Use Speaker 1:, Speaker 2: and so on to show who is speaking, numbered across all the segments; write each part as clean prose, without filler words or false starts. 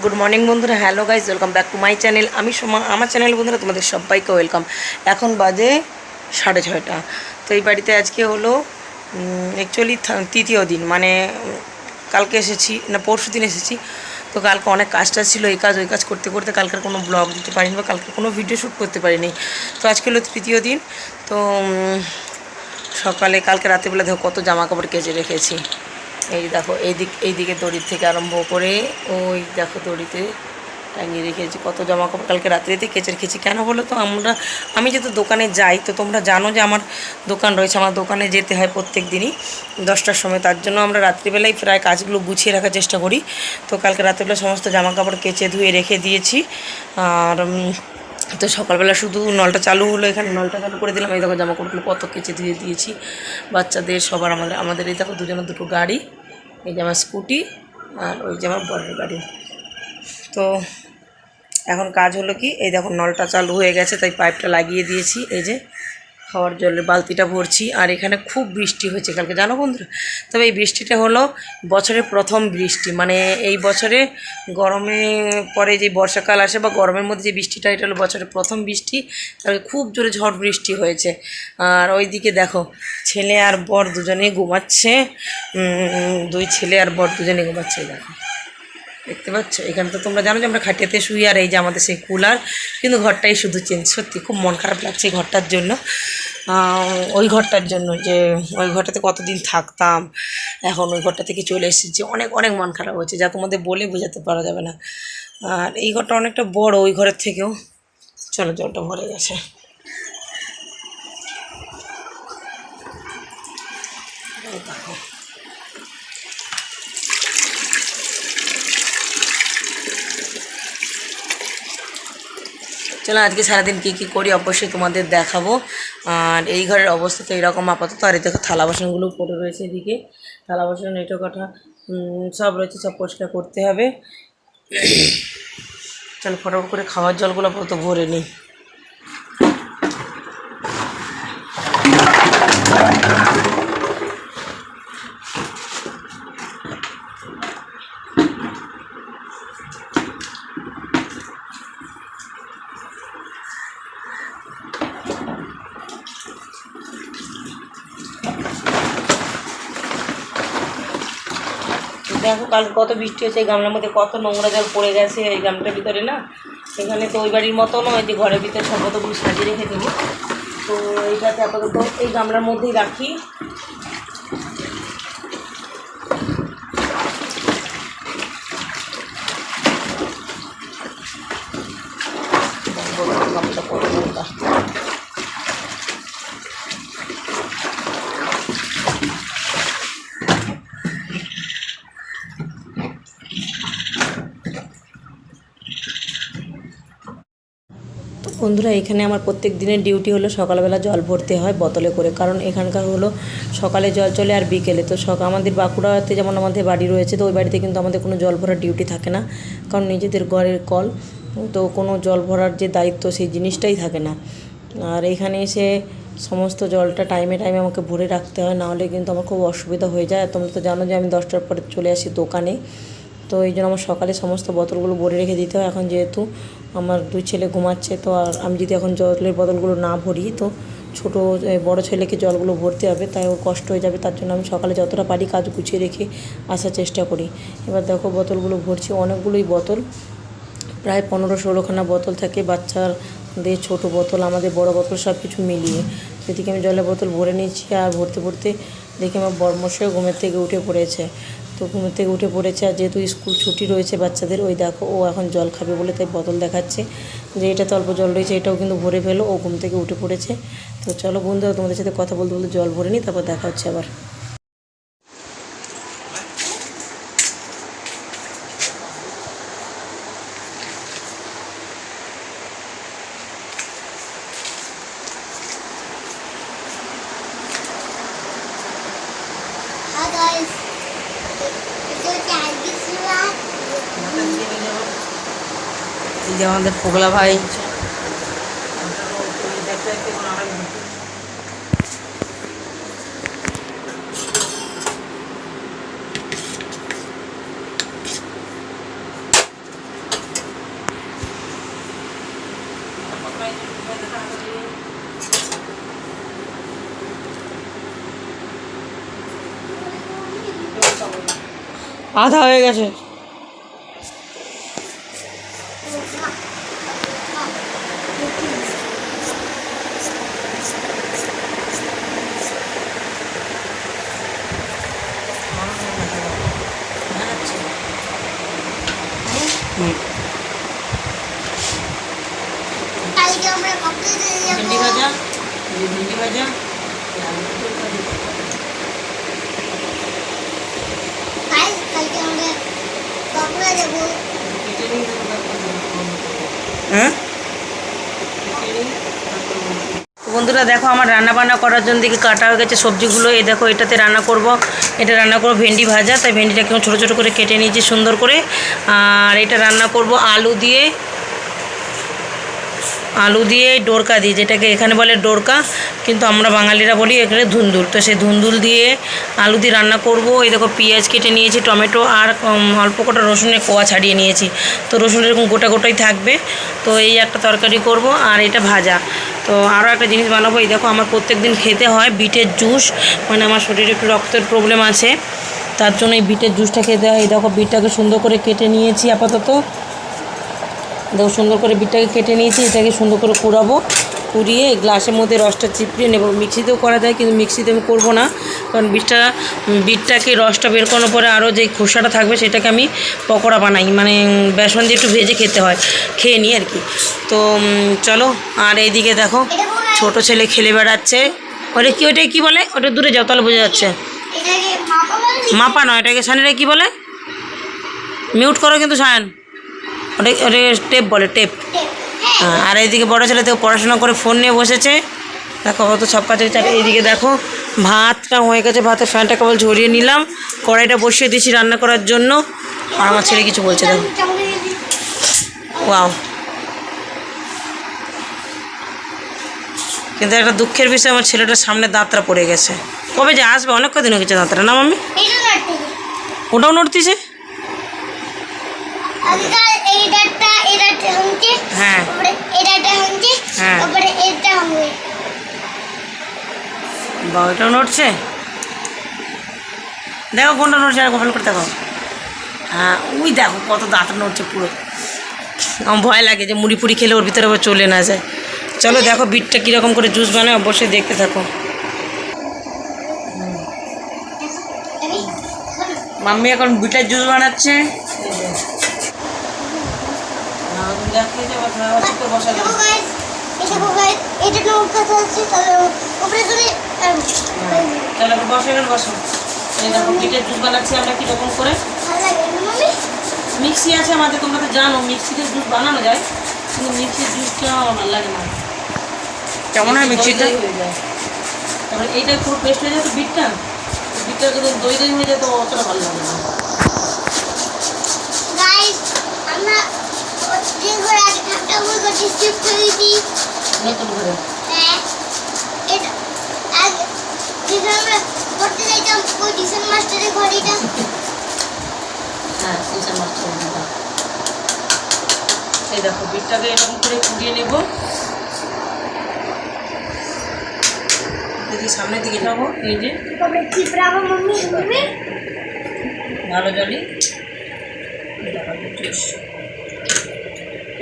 Speaker 1: Good morning বন্ধুরা, hello guys, welcome back to my channel. আমি সোমা, আমার চ্যানেল বন্ধুরা তোমাদের সবাইকে ওয়েলকাম। এখন বাজে 6:30। তো এই বাড়িতে আজকে হলো অ্যাকচুয়ালি তৃতীয় দিন, মানে কালকে এসেছি না পরশু দিন এসেছি। তো কালকে অনেক কাজটা ছিল, এই কাজ ওই কাজ করতে করতে কালকের কোনো ব্লগ দিতে পারিনি বা কালকে কোনো ভিডিও শ্যুট করতে পারিনি। তো আজকে হলো তৃতীয় দিন। তো সকালে কালকে রাত্রিবেলা দেখো কত জামা কাপড় কেচে রেখেছি। এই দেখো এইদিকে দড়ির থেকে আরম্ভ করে ওই দেখো দড়িতে টাঙিয়ে রেখেছি কত জামা কাপড় কালকে রাত্রিতে কেচে রেখেছি। কেন বলো তো, আমি যেহেতু দোকানে যাই, তো তোমরা জানো যে আমার দোকান রয়েছে, আমার দোকানে যেতে হয় প্রত্যেক দিনই 10টার সময়। তার জন্য আমরা রাত্রিবেলায় প্রায় কাজগুলো গুছিয়ে রাখার চেষ্টা করি। তো কালকে রাত্রিবেলা সমস্ত জামা কাপড় কেচে ধুয়ে রেখে দিয়েছি। আর তো সকালবেলা শুধু নলটা চালু হলো, এখানে নলটা চালু করে দিলাম। এই দেখো জামা কাপড়গুলো কত কেচে ধুয়ে দিয়েছি, বাচ্চাদের সবার, আমাদের এই দেখো দুজনের দুটো গাড়ি, এই যে আমার স্কুটি আর ওই যে আমার বরের গাড়ি। তো এখন কাজ হলো কি, এই দেখো নলটা চালু হয়ে গেছে, তাই পাইপটা লাগিয়ে দিয়েছি। এই যে খাওয়ার জলের বালতিটা ভরছি। আর এখানে খুব বৃষ্টি হয়েছে কালকে, জানো বন্ধুরা। তবে এই বৃষ্টিটা হলো বছরের প্রথম বৃষ্টি, মানে এই বছরে গরমে পরে যে বর্ষাকাল আসে বা গরমের মধ্যে যে বৃষ্টিটা, এটা হলো বছরের প্রথম বৃষ্টি। তবে খুব জোরে ঝড় বৃষ্টি হয়েছে। আর ওইদিকে দেখো ছেলে আর বর দুজনেই ঘুমাচ্ছে, দুই ছেলে আর বর দুজনেই ঘুমাচ্ছে। দেখো দেখতে পাচ্ছ, এখানে তো তোমরা জানো যে আমরা খাটিয়াতে শুই, আর এই যে আমাদের সেই কুলার। কিন্তু ঘরটাই শুধু চেঞ্জ, সত্যি খুব মন খারাপ লাগছে এই ঘরটার জন্য, ওই ঘরটার জন্য, যে ওই ঘরটাতে কতদিন থাকতাম, এখন ওই ঘরটা থেকে চলে এসেছি। অনেক অনেক মন খারাপ হচ্ছে, যা তোমাদের বলে বোঝাতে পারা যাবে না। আর এই ঘরটা অনেকটা বড় ওই ঘরের থেকেও। চলো, জলটা ভরে গেছে। চলো আজকে সারাদিন কী কী করি অবশ্যই তোমাদের দেখাবো। আর এই ঘরের অবস্থা তো এরকম আপাতত। আর এই দেখো থালা বাসনগুলো পড়ে রয়েছে এদিকে, থালা বাসন এটো কাটা সব রয়েছে, সব পরিষ্কার করতে হবে। চলো ফটাফট করে খাওয়ার জলগুলো আপাতত ভরে নিই। দেখো কালকে কত বৃষ্টি হয়েছে, এই গামলার মধ্যে কত নোংরা জল পড়ে গেছে এই গামলার ভিতরে না। এখানে তো ওই বাড়ির মতো নয় যে ঘরের ভিতরে সব কতগুলো সাজিয়ে রেখে দেবো। তো এইটাতে আপাতত এই গামলার মধ্যেই রাখি। গামলাটা কত নোংরা। বন্ধুরা, এখানে আমার প্রত্যেক দিনের ডিউটি হলো সকালবেলা জল ভরতে হয় বোতলে করে, কারণ এখানকার হলো সকালে জল চলে আর বিকেলে। তো আমাদের বাঁকুড়াতে যেমন আমাদের বাড়ি রয়েছে, তো ওই বাড়িতে কিন্তু আমাদের কোনো জল ভরার ডিউটি থাকে না, কারণ নিজেদের ঘরের কল, তো কোনো জল ভরার যে দায়িত্ব সেই জিনিসটাই থাকে না। আর এখানে এসে সমস্ত জলটা টাইমে টাইমে আমাকে ভরে রাখতে হয়, নাহলে কিন্তু আমার খুব অসুবিধা হয়ে যায়। আর তোমরা তো জানো যে আমি 10টার পরে চলে আসি দোকানে, তো এই জন্য আমার সকালে সমস্ত বোতলগুলো ভরে রেখে দিতে হয়। এখন যেহেতু আমার দুই ছেলে ঘুমাচ্ছে, তো আর আমি যদি এখন জলের বোতলগুলো না ভরি, তো বড় ছেলেকে জলগুলো ভরতে হবে, তাই ওর কষ্ট হয়ে যাবে। তার জন্য আমি সকালে যতটা পারি কাজ গুছিয়ে রেখে আসার চেষ্টা করি। এবার দেখো বোতলগুলো ভরছি, অনেকগুলোই বোতল, প্রায় 15-16খানা বোতল থাকে, বাচ্চাদের ছোট বোতল, আমাদের বড় বোতল, সব কিছু মিলিয়ে। সেদিকে আমি জলের বোতল ভরে নিয়েছি। আর ভরতে ভরতে দেখি আমার বড়মশাই ঘুমের থেকে উঠে পড়েছে। তো ঘুমের থেকে উঠে পড়েছে, আর যেহেতু স্কুল ছুটি রয়েছে বাচ্চাদের, ওই দেখো ও এখন জল খাবে বলে তাই বোতল দেখাচ্ছে যে এটাতে অল্প জল রয়েছে, এটাও কিন্তু ভরে ফেলো। ও ঘুম থেকে উঠে পড়েছে। তো চলো বন্ধুরা, তোমাদের সাথে কথা বলতে বলতে জল ভরে নিই, তারপর দেখা হচ্ছে আবার। এই যে আমাদের পোগলা ভাই, আধা হয়ে গেছে। भिंडी भाजा, भिंडी भाजा, বন্ধুরা দেখো আমার রান্না বান্না করার জন্য দিকে কাটা হয়ে গেছে সবজিগুলো। এই দেখো এটাতে রান্না করব, এটা রান্না করব ভেন্ডি ভাজা, তাই ভেন্ডিটাকে ছোটো ছোটো করে কেটে নিয়েছি সুন্দর করে। আর এটা রান্না করব আলু দিয়ে ডোরকা দিয়ে, যেটাকে এখানে বলে ডোরকা, কিন্তু আমরা বাঙালিরা বলি এখানে ধুন্দুল। তো সেই ধুন্দুল দিয়ে আলু দিয়ে রান্না করব। এই দেখো পেঁয়াজ কেটে নিয়েছি, টমেটো আর অল্প কটা রসুনের কোয়া ছাড়িয়ে নিয়েছি। তো রসুন এরকম গোটা গোটাই থাকবে। তো এই একটা তরকারি করব আর এটা ভাজা। তো আরও একটা জিনিস বানাবো। এই দেখো আমার প্রত্যেক দিন খেতে হয় বিটের জুস, মানে আমার শরীরে একটু রক্তের প্রবলেম আছে, তার জন্য এই বিটের জুসটা খেতে হয়। এই দেখো বিটটাকে সুন্দর করে কেটে নিয়েছি আপাতত। দেখো সুন্দর করে বিটটাকে কেটে নিয়েছি, এটাকে সুন্দর করে কুড়াবো, কুড়িয়ে গ্লাসের মধ্যে রসটা চিপড়িয়ে নেব। মিক্সিতেও করা যায়, কিন্তু মিক্সিতে আমি করবো না, কারণ বিটটাকে রসটা বের করানোর পরে আরও যে খোসাটা থাকবে সেটাকে আমি পকোড়া বানাই, মানে বেসন দিয়ে একটু ভেজে খেয়ে নিই আর কি। তো চলো। আর এইদিকে দেখো ছোট ছেলে খেলে বেড়াচ্ছে। ওটাকে কী বলে? ওটা দূরে যাও, তাহলে বোঝা যাচ্ছে। মাপা নয়, এটাকে সানিরা কী বলে? মিউট করো কিন্তু সায়ন। ওটাকে টেপ বলে, টেপ। আর এইদিকে বড়ো ছেলে তো পড়াশোনা করে ফোন নিয়ে বসেছে। দেখো অত সব কাজে চাটে। এইদিকে দেখো ভাতটা হয়ে গেছে, ভাতের ফ্যানটা কেবল ঝরিয়ে নিলাম, কড়াইটা বসিয়ে দিয়েছি রান্না করার জন্য। আর আমার ছেলে কিছু বলছে দেখো। ওয়াও, কিন্তু একটা দুঃখের বিষয়, আমার ছেলেটার সামনে দাঁতটা পড়ে গেছে। কবে যে আসবে? অনেক কদিন হয়ে গেছে দাঁতটা, না মাম্মি? ওটাও নড়তিছে। হ্যাঁ হ্যাঁ, বা ওইটাও নড়ছে। দেখো কোনটা নড়ছে, আর গোপাল করে দেখো। হ্যাঁ ওই দেখো কত দাঁত নড়ছে পুরো। আমার ভয় লাগে যে মুড়ি ফুড়ি খেলে ওর ভিতরে আবার চলে না যায়। চলো দেখো বিটটা কীরকম করে জুস বানায়, অবশ্যই দেখতে থাকো। মাম্মি এখন বিটের জুস বানাচ্ছে। বসো, এই দেখো বিটের জুস বানাচ্ছি আমরা কীরকম করে। মিক্সি আছে আমাদের, তোমরা তো জানো মিক্সিতে জুস বানানো যায়, কিন্তু মিক্সির জুসটা ভালো লাগে না। কেমন হয় মিক্সিটা? হয়ে যায়, তারপরে এইটা পুরো পেস্ট হয়ে যায়। তো বিটটা কিন্তু দই হয়ে যায়, তো অতটা ভালো লাগে না। নতুন করে হ্যাঁ, এই দেখো বিটটাকে এরকম করে কুড়িয়ে নেব। যদি সামনের দিকে যাবো, এই যে ভালো জলই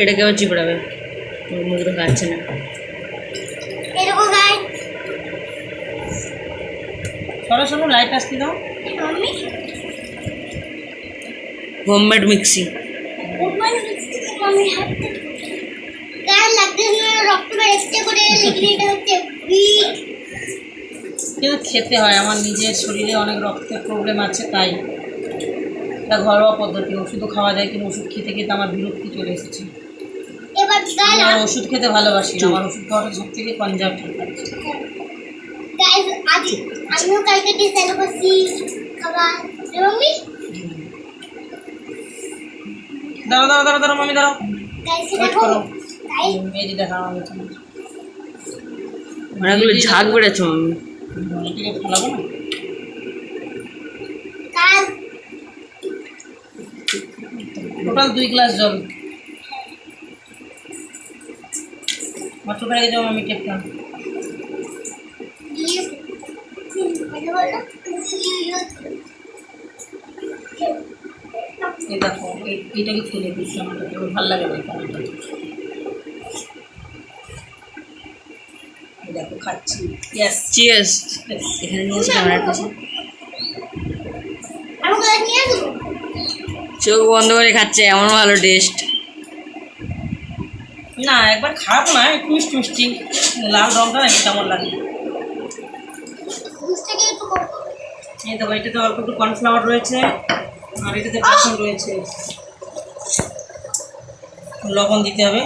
Speaker 1: এটাকে আবার চিপড়াবে, মুখটা খাচ্ছে না। সরো লাইট আসতে দাও। Homemade mixie. কিন্তু খেতে হয়, আমার নিজের শরীরে অনেক রক্তের প্রবলেম আছে, তাই এটা ঘরোয়া পদ্ধতি। ওষুধও খাওয়া যায়, কিন্তু ওষুধ খেতে খেতে আমার বিরক্তি চলে এসেছে। আমার ওষুধ খেতে ভালোবাসি, আমার ওষুধ খাওয়াটা সব থেকে কনজার্ভেটিভ আছে। দাঁড়াও মামি, দাঁড়াও, ওয়েট করো। এই যে দেখা অনেকগুলো ঝাঁক বেড়েছে মামি, এটাকে ফেলাবো না। টোটাল 2 গ্লাস জল। মাত্র করে যাও আমি টেপটা। এই দেখো এইটাকে ফেলে দিচ্ছি, আমার ভালো লাগে না এখানটা। এই দেখো খাচ্ছি। Yes cheers. এখানে নিয়ে এসে ক্যামেরার কাছে চোখ বন্ধ করে খাচ্ছে, এমন ভালো টেস্ট। না একবার খারাপ না, একটু মিষ্টি মিষ্টি লাল রঙটা নাকি কেমন লাগে। এই দেখো এটাতে অল্প একটু কর্নফ্লাওয়ার রয়েছে, আর এটাতে বেসন রয়েছে। লবণ দিতে হবে,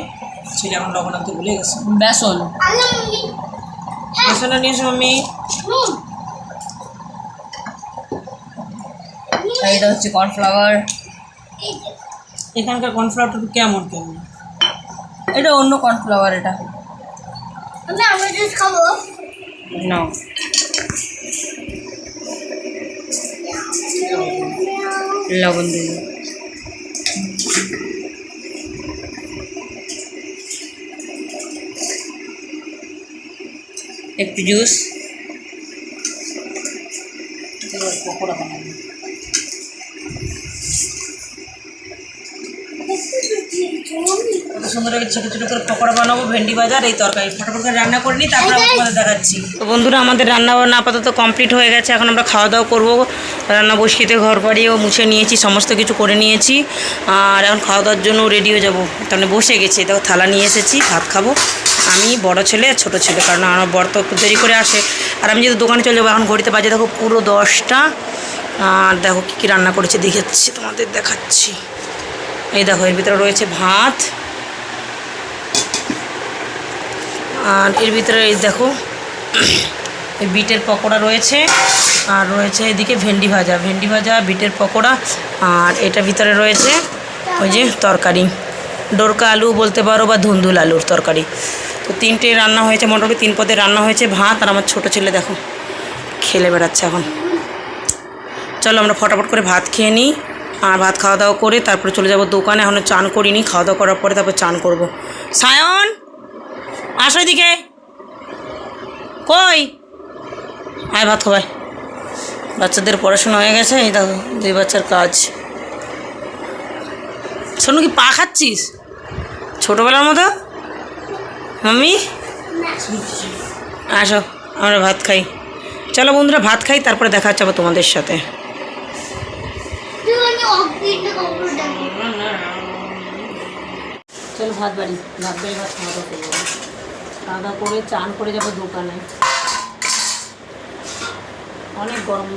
Speaker 1: ছিল এখন লবণ আনতে ভুলে গেছে। বেসন বেসনটা নিয়ে এসো আমি। এটা হচ্ছে কর্নফ্লাওয়ার। এখানকার কর্নফ্লাওয়ারটা কেমন কেমন, এটা অন্য কর্নফ্লাওয়ার। এটা না লবণ দিন। একটু জুস, পকোড়া বানাবো। কত সুন্দর ছোটো ছোটো করে পকোড়া বানাবো, ভেন্ডি বাজার এই তরকারি ফটাফট করে রান্না করে নিই, তারপরে আপনাদের দেখাচ্ছি। তো বন্ধুরা আমাদের রান্না বান্না আপাতত কমপ্লিট হয়ে গেছে, এখন আমরা খাওয়া দাওয়া করবো। রান্না বসিয়ে ঘর বাড়িও মুছে নিয়েছি, সমস্ত কিছু করে নিয়েছি, আর এখন খাওয়া দাওয়ার জন্য রেডি হয়ে যাবো। তাহলে বসে গেছি, দেখো থালা নিয়ে এসেছি, ভাত খাবো আমি, বড় ছেলে আর ছোটো ছেলে, কারণ আমার বর তো একটু দেরি করে আসে, আর আমি যেহেতু দোকানে চলে যাবো। এখন ঘড়িতে বাজে দেখো পুরো 10টা। আর দেখো কী কী রান্না করেছে দেখাচ্ছি, তোমাদের দেখাচ্ছি। এই দেখো এর ভিতরে রয়েছে ভাত, আর এর ভিতরে এই দেখো বিটের পকোড়া রয়েছে, আর রয়েছে এদিকে ভেন্ডি ভাজা, বিটের পকোড়া, আর এটার ভিতরে রয়েছে ওই যে তরকারি, ডোরকা আলু বলতে পারো বা ধুন্দুল আলুর তরকারি। তো 3টে রান্না হয়েছে, মোটামুটি 3 পদের রান্না হয়েছে ভাত। আর আমার ছোটো ছেলে দেখো খেলে বেড়াচ্ছে এখন। চলো আমরা ফটাফট করে ভাত খেয়ে নিই, আর ভাত খাওয়া দাওয়া করে তারপরে চলে যাব দোকানে। এখনও চান করিনি, খাওয়া দাওয়া করার পরে তারপর চান করব। সায়ন আসো এদিকে, কই আয় ভাত খাবাই। বাচ্চাদের পড়াশোনা হয়ে গেছে, এই দেখো 2 বাচ্চার কাজ। শোনো কি পা খাচ্ছিস ছোটোবেলার মতো? মাম্মি আসো আমরা ভাত খাই। চলো বন্ধুরা ভাত খাই, তারপরে দেখা হচ্ছে আবার তোমাদের সাথে। চলো ভাত বাড়ি ভাত খাওয়া দাওয়া করবো, খাওয়া দাওয়া করে চান করে যাবো দোকানে, অনেক গরম।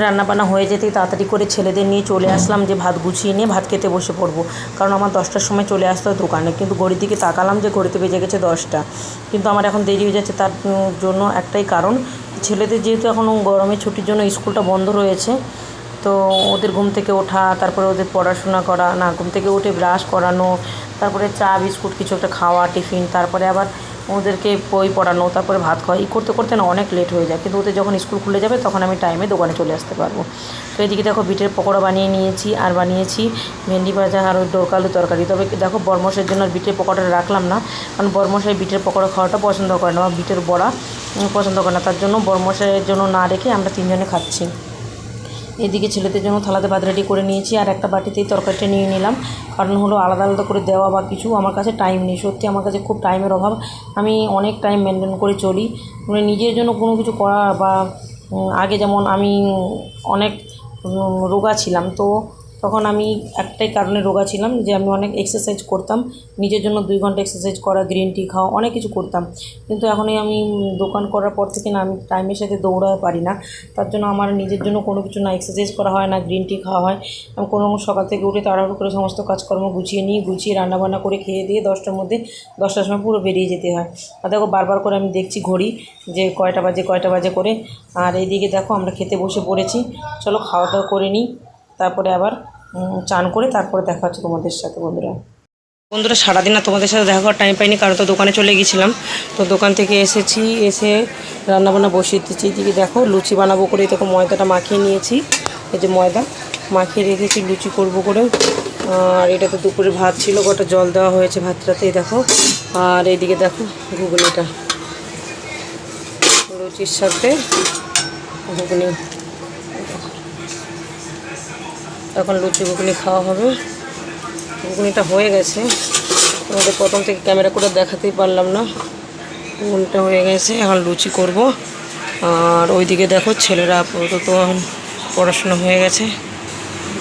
Speaker 1: রান্নাবান্না হয়ে যেতেই তাড়াতাড়ি করে ছেলেদের নিয়ে চলে আসলাম, যে ভাত গুছিয়ে নিয়ে ভাত খেতে বসে পড়বো, কারণ আমার 10টার সময় চলে আসতে হয় দোকানে। কিন্তু ঘড়ির দিকে তাকালাম যে ঘড়িতে বেজে গেছে 10টা, কিন্তু আমার এখন দেরি হয়ে যাচ্ছে। তার জন্য একটাই কারণ, ছেলেদের যেহেতু এখনও গরমের ছুটির জন্য স্কুলটা বন্ধ রয়েছে, তো ওদের ঘুম থেকে ওঠা, তারপরে ওদের পড়াশোনা করা, না ঘুম থেকে উঠে ব্রাশ করানো, তারপরে চা বিস্কুট কিছু একটা খাওয়া টিফিন, তারপরে আবার ওদেরকে বই পড়ানো, তারপরে ভাত খাওয়া, এই করতে করতে না অনেক লেট হয়ে যায়। কিন্তু ওদের যখন স্কুল খুলে যাবে তখন আমি টাইমে দোকানে চলে আসতে পারবো। তো এদিকে দেখো বিটের পকোড়া বানিয়ে নিয়েছি, আর বানিয়েছি ভেন্ডি ভাজা আর ওই ডোরকা আলু তরকারি। তবে দেখো বরমশের জন্য আর বিটের পকোড়াটা রাখলাম না, কারণ বরমশাই বিটের পকোড়া খাওয়াটা পছন্দ করে না, বা বিটের বড়া পছন্দ করে না, তার জন্য বরমশাইয়ের জন্য না রেখে আমরা 3 জনে খাচ্ছি। এদিকে ছেলেদের জন্য থালাতে ভাত রেডি করে নিয়েছি, আর একটা বাটিতেই তরকারিটা নিয়ে নিলাম, কারণ হলো আলাদা আলাদা করে দেওয়া বা কিছু আমার কাছে টাইম নেই। সত্যি আমার কাছে খুব টাইমের অভাব, আমি অনেক টাইম মেনটেন করে চলি। মানে নিজের জন্য কোনো কিছু করা, বা আগে যেমন আমি অনেক রোগা ছিলাম, তো তখন আমি একটাই কারণে রোগা ছিলাম, যে আমি অনেক এক্সারসাইজ করতাম, নিজের জন্য 2 ঘন্টা এক্সারসাইজ করা, গ্রিন টি খাওয়া, অনেক কিছু করতাম। কিন্তু এখনই আমি দোকান করার পর থেকে না আমি টাইমের সাথে দৌড়াতে পারি না, তার জন্য আমার নিজের জন্য কোনো কিছু না এক্সারসাইজ করা হয়, না গ্রিন টি খাওয়া হয়। আমি কোনো সকাল থেকে উঠে তাড়াহুড়ো করে সমস্ত কাজকর্ম গুছিয়ে রান্নাবান্না করে খেয়ে দিয়ে 10টার মধ্যে 10টার সময় পুরো বেরিয়ে যেতে হয়। আর দেখো বারবার করে আমি দেখছি ঘড়ি যে কয়টা বাজে করে। আর এইদিকে দেখো আমরা খেতে বসে পড়েছি, চলো খাওয়া দাওয়া করে নিই, তারপরে আবার চান করে তারপরে দেখা হচ্ছে তোমাদের সাথে। বন্ধুরা সারাদিন না তোমাদের সাথে দেখা করার টাইম পাইনি, কারণ তো দোকানে চলে গিয়েছিলাম। তো দোকান থেকে এসে রান্নাবান্না বসিয়ে দিচ্ছি। এদিকে দেখো লুচি বানাবো করে দেখো ময়দাটা মাখিয়ে নিয়েছি, এই যে ময়দা মাখিয়ে রেখেছি লুচি করব করে। আর এটাতে দুপুরে ভাত ছিল, গোটা জল দেওয়া হয়েছে ভাতটাতেই দেখো। আর এইদিকে দেখো ঘুগনিটা, লুচির সাথে ঘুগনি। এখন লুচি ঘুগনি খাওয়া হবে। ঘুগনিটা হয়ে গেছে, তোমাদের প্রথম থেকে ক্যামেরা করে দেখাতেই পারলাম না। ঘুগনিটা হয়ে গেছে, এখন লুচি করব। আর ওইদিকে দেখো ছেলেরা আপাতত পড়াশোনা হয়ে গেছে,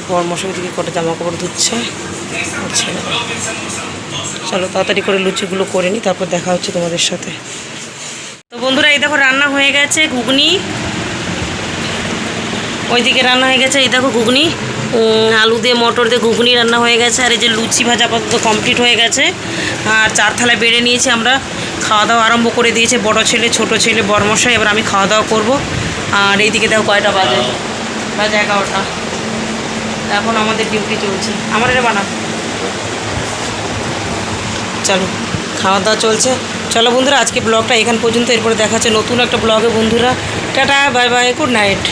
Speaker 1: বরমশাই ওইদিকে কটা জামা কাপড় ধুচ্ছে। আর ছেলেরা, চলো তাড়াতাড়ি করে লুচিগুলো করে নিই, তারপর দেখা হচ্ছে তোমাদের সাথে। তো বন্ধুরা এই দেখো রান্না হয়ে গেছে ঘুগনি, ওইদিকে রান্না হয়ে গেছে। এই দেখো ঘুগনি, আলু দিয়ে মটর দিয়ে ঘুগনি রান্না হয়ে গেছে। আর এই যে লুচি ভাজা আপাতত কমপ্লিট হয়ে গেছে। আর 4 থালায় বেড়ে নিয়েছি আমরা, খাওয়া দাওয়া আরম্ভ করে দিয়েছে বড় ছেলে, ছোট ছেলে, বরমশাই। এবার আমি খাওয়া দাওয়া করব। আর এইদিকে দেখো কয়টা বাজে, বাজে 11টা। এখন আমাদের ডিউটি চলছে। আমার এটা বানা, চলো খাওয়া দাওয়া চলছে। চলো বন্ধুরা আজকে ব্লগটা এখান পর্যন্ত, এরপরে দেখা হচ্ছে নতুন একটা ব্লগে বন্ধুরা। Tata, bye bye, good night.